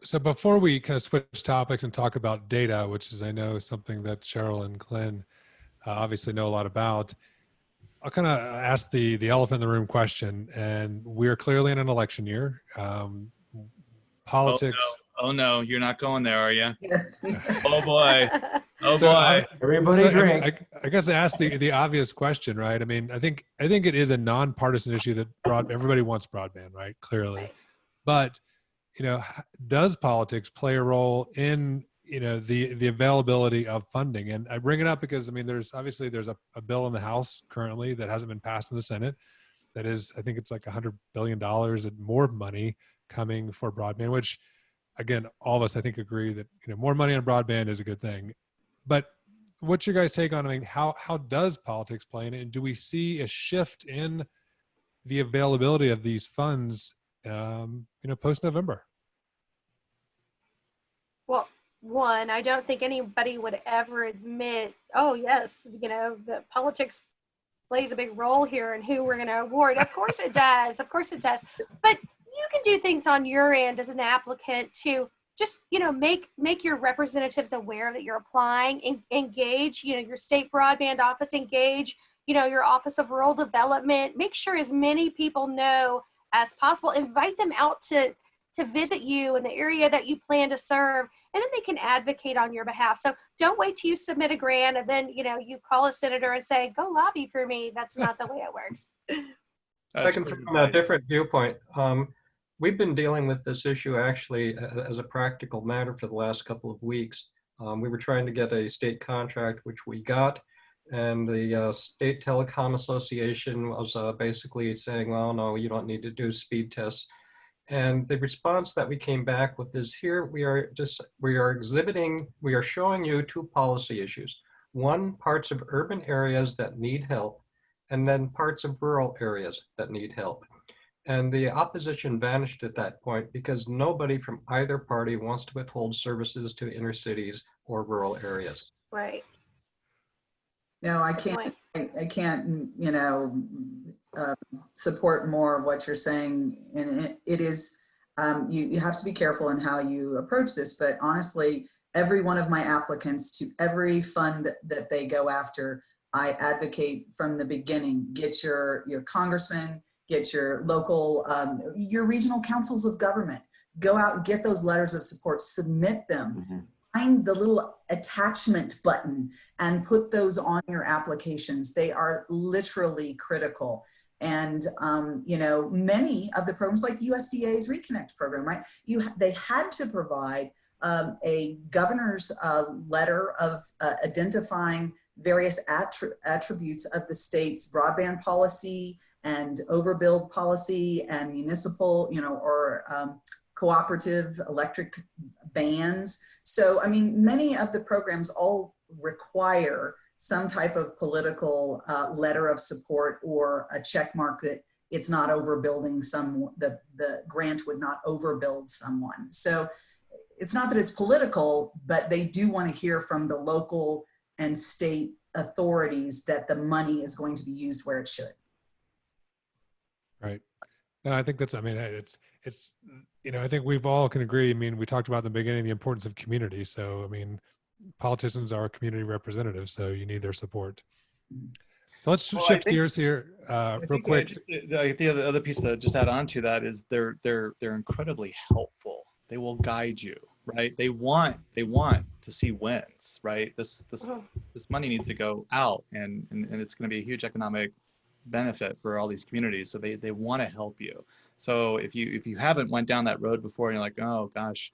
So before we kind of switch topics and talk about data, which is, I know, something that Cheryl and Glenn obviously know a lot about, I'll kind of ask the elephant in the room question. And we're clearly in an election year. Politics. Oh no, you're not going there, are you? Yes. Oh boy. Oh So boy. Everybody drink. I guess I asked the obvious question, right? I mean, I think it is a nonpartisan issue that everybody wants broadband, right? Clearly, Right. but does politics play a role in the availability of funding? And I bring it up because I mean, there's a bill in the House currently that hasn't been passed in the Senate. That is, I think it's like $100 billion and more money coming for broadband, which again, all of us I think agree that more money on broadband is a good thing. But what's your guys' take on, I mean, how does politics play in it? And do we see a shift in the availability of these funds, post-November? Well, one, I don't think anybody would ever admit, oh yes, that politics plays a big role here in who we're going to award. Of course it does. Of course it does. But you can do things on your end as an applicant to just, make your representatives aware that you're applying, engage, your state broadband office, engage, your Office of Rural Development, make sure as many people know as possible, invite them out to visit you in the area that you plan to serve, and then they can advocate on your behalf. So don't wait till you submit a grant and then, you call a senator and say, go lobby for me. That's not the way it works. I can from a different viewpoint. We've been dealing with this issue actually as a practical matter for the last couple of weeks. We were trying to get a state contract, which we got, and the State Telecom Association was basically saying, well, no, you don't need to do speed tests. And the response that we came back with is, here we are showing you two policy issues. One, parts of urban areas that need help, and then parts of rural areas that need help. And the opposition vanished at that point because nobody from either party wants to withhold services to inner cities or rural areas. Right. No, I can't, support more of what you're saying. And it is, you have to be careful in how you approach this, but honestly, every one of my applicants to every fund that they go after, I advocate from the beginning. Get your congressman, get your local, your regional councils of government, go out and get those letters of support, submit them. Mm-hmm. Find the little attachment button and put those on your applications. They are literally critical. And, many of the programs like USDA's Reconnect program, right? They had to provide a governor's letter of identifying various attributes of the state's broadband policy and overbuild policy and municipal, or cooperative electric bans. So, I mean, many of the programs all require some type of political letter of support or a check mark that it's not overbuilding the grant would not overbuild someone. So it's not that it's political, but they do want to hear from the local and state authorities that the money is going to be used where it should. Right. No, I think that's, I mean, it's, I think we've all can agree. I mean, we talked about in the beginning, the importance of community. So, I mean, politicians are community representatives, so you need their support. So let's shift gears here real quick. The other piece to just add on to that is they're incredibly helpful. They will guide you, right? They want to see wins, right? This money needs to go out, and it's going to be a huge economic benefit for all these communities. So they want to help you. So if you haven't went down that road before and you're like, oh gosh,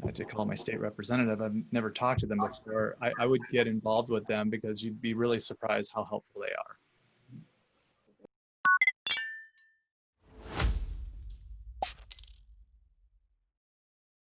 I had to call my state representative, I've never talked to them before, I would get involved with them, because you'd be really surprised how helpful they are.